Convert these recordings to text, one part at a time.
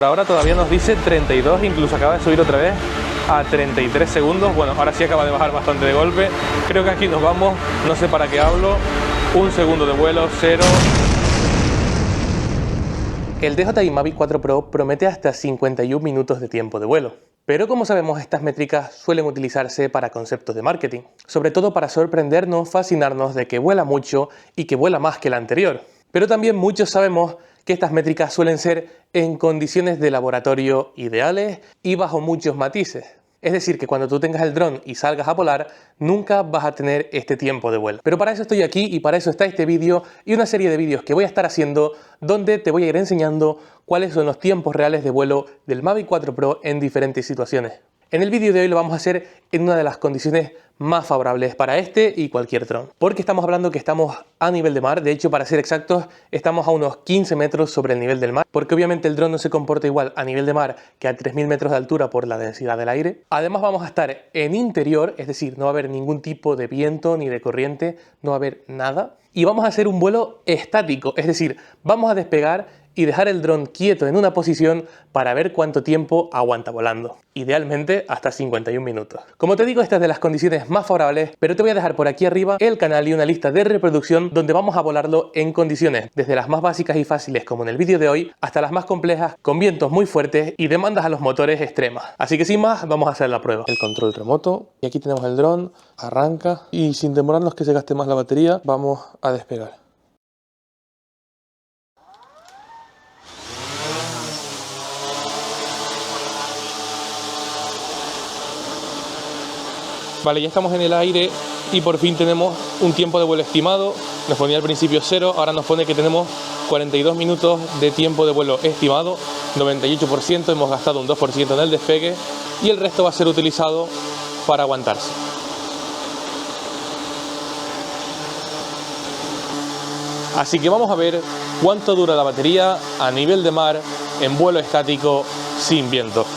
Por ahora todavía nos dice 32, incluso acaba de subir otra vez a 33 segundos. Bueno, ahora sí acaba de bajar bastante de golpe. Creo que aquí nos vamos, no sé para qué hablo. 1 segundo de vuelo, 0. El DJI Mavic 4 Pro promete hasta 51 minutos de tiempo de vuelo. Pero como sabemos, estas métricas suelen utilizarse para conceptos de marketing, sobre todo para sorprendernos, fascinarnos de que vuela mucho y que vuela más que la anterior. Pero también muchos sabemos que estas métricas suelen ser en condiciones de laboratorio ideales y bajo muchos matices. Es decir, que cuando tú tengas el dron y salgas a volar, nunca vas a tener este tiempo de vuelo. Pero para eso estoy aquí y para eso está este vídeo y una serie de vídeos que voy a estar haciendo donde te voy a ir enseñando cuáles son los tiempos reales de vuelo del Mavic 4 Pro en diferentes situaciones. En el vídeo de hoy lo vamos a hacer en una de las condiciones más favorables para este y cualquier dron. Porque estamos hablando que estamos a nivel de mar, de hecho para ser exactos estamos a unos 15 metros sobre el nivel del mar, porque obviamente el dron no se comporta igual a nivel de mar que a 3000 metros de altura por la densidad del aire. Además vamos a estar en interior, es decir, no va a haber ningún tipo de viento ni de corriente, no va a haber nada. Y vamos a hacer un vuelo estático, es decir, vamos a despegar y dejar el dron quieto en una posición para ver cuánto tiempo aguanta volando. Idealmente hasta 51 minutos. Como te digo, esta es de las condiciones más favorables, pero te voy a dejar por aquí arriba el canal y una lista de reproducción donde vamos a volarlo en condiciones, desde las más básicas y fáciles como en el vídeo de hoy, hasta las más complejas con vientos muy fuertes y demandas a los motores extremas. Así que sin más, vamos a hacer la prueba. El control remoto, y aquí tenemos el dron, arranca y sin demorarnos que se gaste más la batería, vamos a despegar. Vale, ya estamos en el aire y por fin tenemos un tiempo de vuelo estimado. Nos ponía al principio 0, ahora nos pone que tenemos 42 minutos de tiempo de vuelo estimado, 98%, hemos gastado un 2% en el despegue y el resto va a ser utilizado para aguantarse. Así que vamos a ver cuánto dura la batería a nivel de mar en vuelo estático sin viento.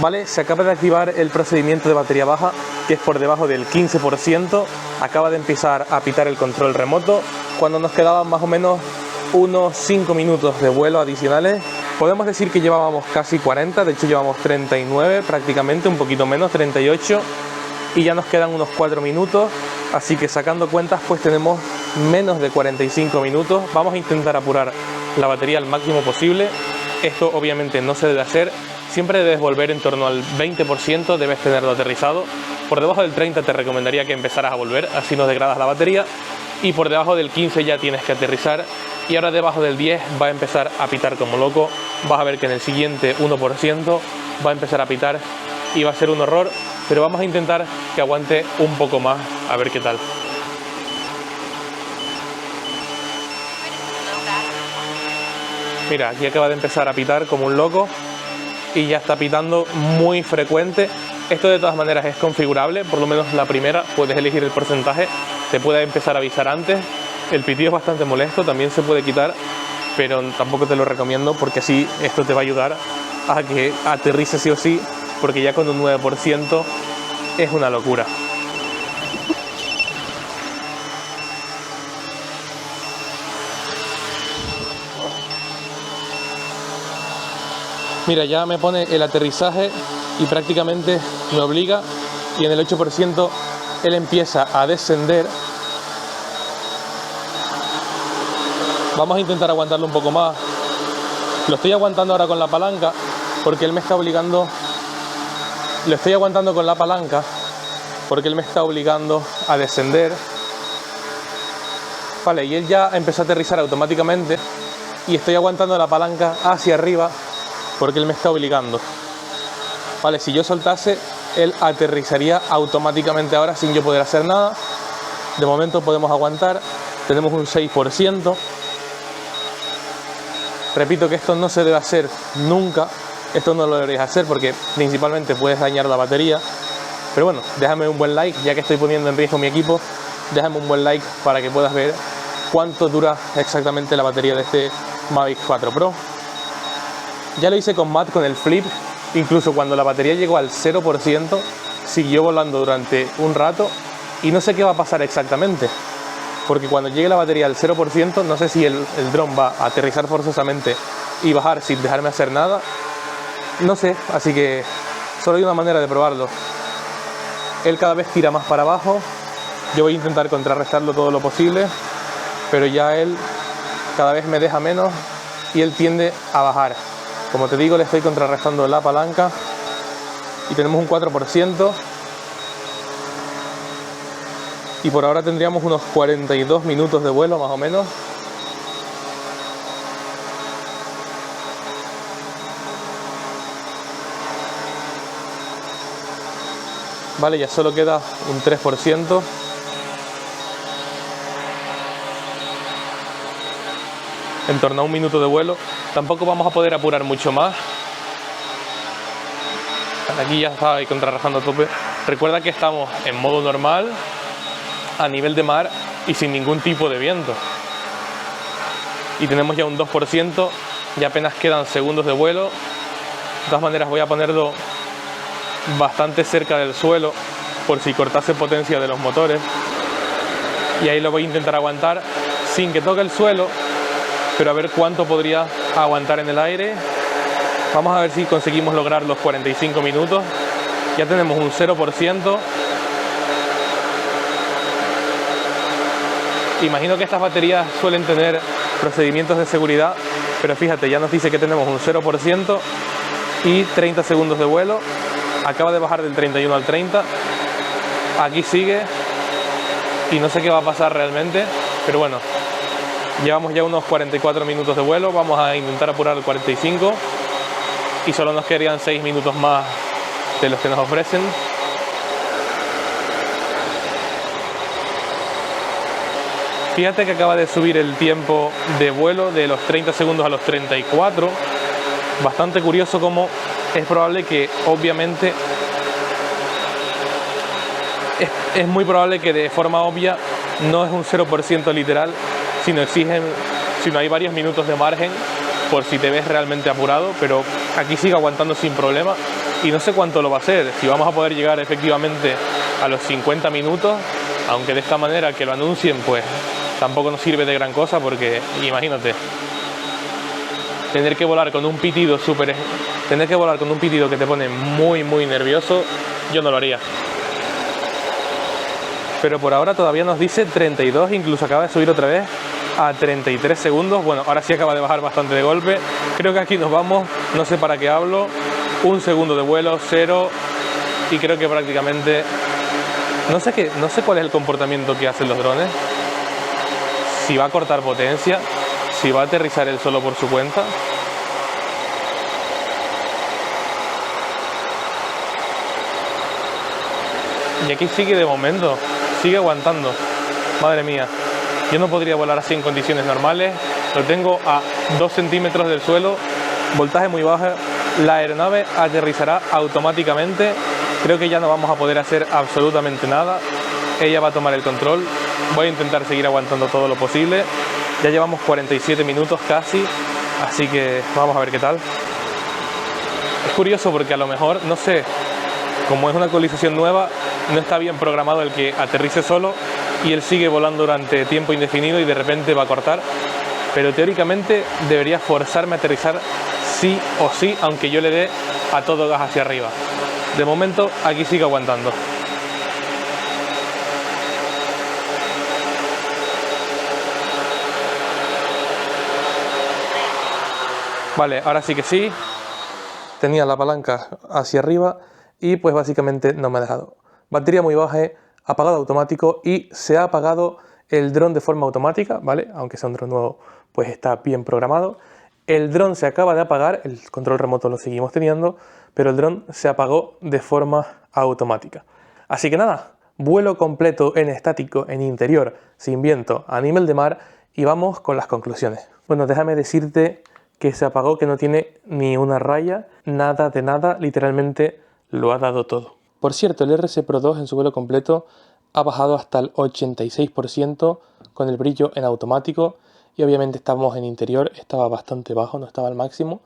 Vale, se acaba de activar el procedimiento de batería baja, que es por debajo del 15%. Acaba de empezar a pitar el control remoto. Cuando nos quedaban más o menos unos 5 minutos de vuelo adicionales, podemos decir que llevábamos casi 40, de hecho llevamos 39 prácticamente, un poquito menos, 38, y ya nos quedan unos 4 minutos, así que sacando cuentas pues tenemos menos de 45 minutos. Vamos a intentar apurar la batería al máximo posible. Esto obviamente no se debe hacer. Siempre debes volver en torno al 20%, debes tenerlo aterrizado. Por debajo del 30 te recomendaría que empezaras a volver, así no degradas la batería. Y por debajo del 15 ya tienes que aterrizar. Y ahora debajo del 10 va a empezar a pitar como loco. Vas a ver que en el siguiente 1% va a empezar a pitar y va a ser un horror. Pero vamos a intentar que aguante un poco más, a ver qué tal. Mira, aquí acaba de empezar a pitar como un loco. Y ya está pitando muy frecuente. Esto de todas maneras es configurable, por lo menos la primera, puedes elegir el porcentaje, te puede empezar a avisar antes. El pitido es bastante molesto, también se puede quitar, pero tampoco te lo recomiendo porque así esto te va a ayudar a que aterrice sí o sí, porque ya con un 9% es una locura. Mira, ya me pone el aterrizaje y prácticamente me obliga, y en el 8% él empieza a descender. Vamos a intentar aguantarlo un poco más. Lo estoy aguantando ahora con la palanca porque él me está obligando. Lo estoy aguantando con la palanca porque él me está obligando a descender. Vale, y él ya empezó a aterrizar automáticamente y estoy aguantando la palanca hacia arriba porque él me está obligando. Vale, si yo soltase, él aterrizaría automáticamente ahora sin yo poder hacer nada. De momento podemos aguantar, tenemos un 6%. Repito que esto no se debe hacer nunca, esto no lo deberías hacer porque principalmente puedes dañar la batería. Pero bueno, déjame un buen like, ya que estoy poniendo en riesgo mi equipo, déjame un buen like para que puedas ver cuánto dura exactamente la batería de este Mavic 4 Pro. Ya lo hice con Matt con el Flip, incluso cuando la batería llegó al 0%, siguió volando durante un rato y no sé qué va a pasar exactamente. Porque cuando llegue la batería al 0%, no sé si el dron va a aterrizar forzosamente y bajar sin dejarme hacer nada. No sé, así que solo hay una manera de probarlo. Él cada vez tira más para abajo, yo voy a intentar contrarrestarlo todo lo posible, pero ya él cada vez me deja menos y él tiende a bajar. Como te digo, le estoy contrarrestando la palanca y tenemos un 4%. Y por ahora tendríamos unos 42 minutos de vuelo más o menos. Vale, ya solo queda un 3%. En torno a un minuto de vuelo. Tampoco vamos a poder apurar mucho más. Aquí ya está ahí contrarrestando a tope. Recuerda que estamos en modo normal, a nivel de mar y sin ningún tipo de viento. Y tenemos ya un 2%, ya apenas quedan segundos de vuelo. De todas maneras voy a ponerlo bastante cerca del suelo por si cortase potencia de los motores. Y ahí lo voy a intentar aguantar sin que toque el suelo, pero a ver cuánto podría aguantar en el aire. Vamos a ver si conseguimos lograr los 45 minutos. Ya tenemos un 0%. Imagino que estas baterías suelen tener procedimientos de seguridad, pero fíjate, ya nos dice que tenemos un 0% y 30 segundos de vuelo. Acaba de bajar del 31 al 30. Aquí sigue y no sé qué va a pasar realmente, pero bueno, llevamos ya unos 44 minutos de vuelo. Vamos a intentar apurar el 45 y solo nos quedarían 6 minutos más de los que nos ofrecen. Fíjate que acaba de subir el tiempo de vuelo de los 30 segundos a los 34. Bastante curioso como es probable que, obviamente, es muy probable que de forma obvia no es un 0% literal, sino hay varios minutos de margen por si te ves realmente apurado, pero aquí sigue aguantando sin problema y no sé cuánto lo va a hacer, si vamos a poder llegar efectivamente a los 50 minutos, aunque de esta manera que lo anuncien pues tampoco nos sirve de gran cosa porque imagínate, tener que volar con un pitido que te pone muy nervioso, yo no lo haría. Pero por ahora todavía nos dice 32, incluso acaba de subir otra vez a 33 segundos. Bueno, ahora sí acaba de bajar bastante de golpe. Creo que aquí nos vamos, no sé para qué hablo. Un segundo de vuelo, 0. Y creo que prácticamente... No sé cuál es el comportamiento que hacen los drones. Si va a cortar potencia, si va a aterrizar él solo por su cuenta. Y aquí sigue de momento, sigue aguantando. Madre mía, yo no podría volar así en condiciones normales. Lo tengo a 2 centímetros del suelo, voltaje muy bajo. La aeronave aterrizará automáticamente. Creo que ya no vamos a poder hacer absolutamente nada. Ella va a tomar el control. Voy a intentar seguir aguantando todo lo posible. Ya llevamos 47 minutos casi, así que vamos a ver qué tal. Es curioso porque a lo mejor, no sé, como es una actualización nueva, no está bien programado el que aterrice solo y él sigue volando durante tiempo indefinido y de repente va a cortar. Pero teóricamente debería forzarme a aterrizar sí o sí, aunque yo le dé a todo gas hacia arriba. De momento aquí sigue aguantando. Vale, ahora sí que sí. Tenía la palanca hacia arriba y pues básicamente no me ha dejado. Batería muy baja, apagado automático y se ha apagado el dron de forma automática, ¿vale? Aunque sea un dron nuevo, pues está bien programado. El dron se acaba de apagar, el control remoto lo seguimos teniendo, pero el dron se apagó de forma automática. Así que nada, vuelo completo en estático, en interior, sin viento, a nivel de mar y vamos con las conclusiones. Bueno, déjame decirte que se apagó, que no tiene ni una raya, nada de nada, literalmente lo ha dado todo. Por cierto, el RC Pro 2 en su vuelo completo ha bajado hasta el 86% con el brillo en automático y obviamente estábamos en interior, estaba bastante bajo, no estaba al máximo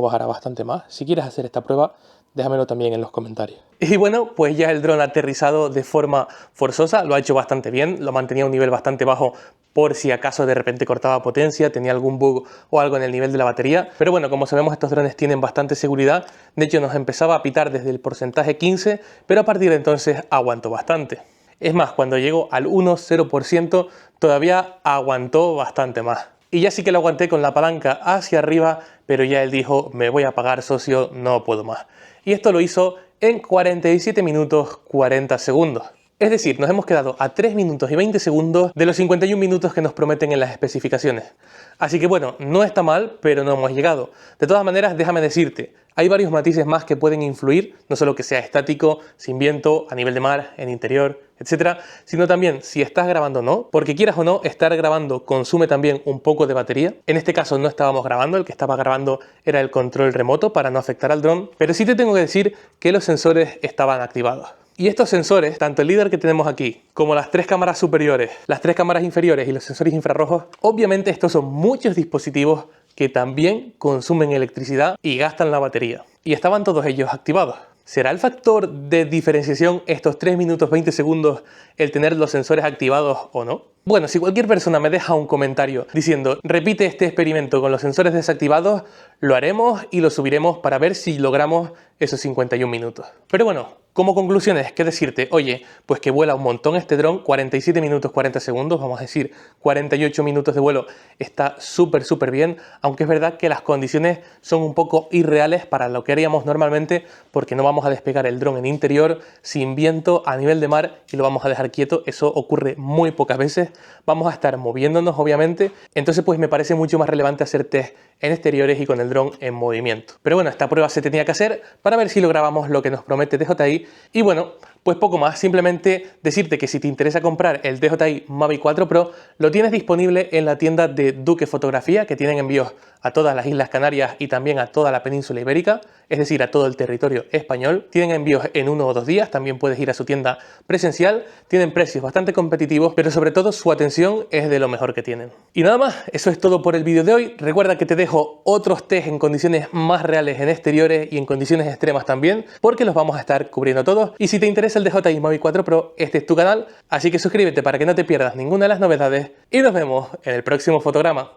bajará bastante más. Si quieres hacer esta prueba, déjamelo también en los comentarios. Y bueno, pues ya el dron ha aterrizado de forma forzosa, lo ha hecho bastante bien, lo mantenía a un nivel bastante bajo por si acaso de repente cortaba potencia, tenía algún bug o algo en el nivel de la batería. Pero bueno, como sabemos, estos drones tienen bastante seguridad. De hecho, nos empezaba a pitar desde el porcentaje 15, pero a partir de entonces aguantó bastante. Es más, cuando llegó al 1,0% todavía aguantó bastante más. Y ya sí que lo aguanté con la palanca hacia arriba, pero ya él dijo, me voy a apagar, socio, no puedo más. Y esto lo hizo en 47 minutos 40 segundos. Es decir, nos hemos quedado a 3 minutos y 20 segundos de los 51 minutos que nos prometen en las especificaciones. Así que bueno, no está mal, pero no hemos llegado. De todas maneras, déjame decirte, hay varios matices más que pueden influir, no solo que sea estático, sin viento, a nivel de mar, en interior, etcétera, sino también si estás grabando o no, porque quieras o no, estar grabando consume también un poco de batería. En este caso no estábamos grabando, el que estaba grabando era el control remoto para no afectar al dron, pero sí te tengo que decir que los sensores estaban activados. Y estos sensores, tanto el líder que tenemos aquí, como las 3 cámaras superiores, las 3 cámaras inferiores y los sensores infrarrojos, obviamente estos son muchos dispositivos que también consumen electricidad y gastan la batería. Y estaban todos ellos activados. ¿Será el factor de diferenciación estos 3 minutos 20 segundos el tener los sensores activados o no? Bueno, si cualquier persona me deja un comentario diciendo repite este experimento con los sensores desactivados, lo haremos y lo subiremos para ver si logramos esos 51 minutos. Pero bueno, como conclusiones, ¿qué decirte? Oye, pues que vuela un montón este dron, 47 minutos 40 segundos, vamos a decir 48 minutos de vuelo, está súper bien, aunque es verdad que las condiciones son un poco irreales para lo que haríamos normalmente porque no vamos a despegar el dron en interior, sin viento, a nivel de mar y lo vamos a dejar quieto, eso ocurre muy pocas veces, vamos a estar moviéndonos obviamente, entonces pues me parece mucho más relevante hacer test en exteriores y con el dron en movimiento. Pero bueno, esta prueba se tenía que hacer para ver si lográbamos lo que nos promete DJI y bueno, pues poco más, simplemente decirte que si te interesa comprar el DJI Mavic 4 Pro, lo tienes disponible en la tienda de Duque Fotografía, que tienen envíos a todas las Islas Canarias y también a toda la península ibérica, es decir, a todo el territorio español. Tienen envíos en 1 o 2 días, también puedes ir a su tienda presencial, tienen precios bastante competitivos, pero sobre todo su atención es de lo mejor que tienen. Y nada más, eso es todo por el vídeo de hoy. Recuerda que te dejo otros test en condiciones más reales en exteriores y en condiciones extremas también, porque los vamos a estar cubriendo todos. Y si te interesa el DJI Mavic 4 Pro, este es tu canal, así que suscríbete para que no te pierdas ninguna de las novedades y nos vemos en el próximo fotograma.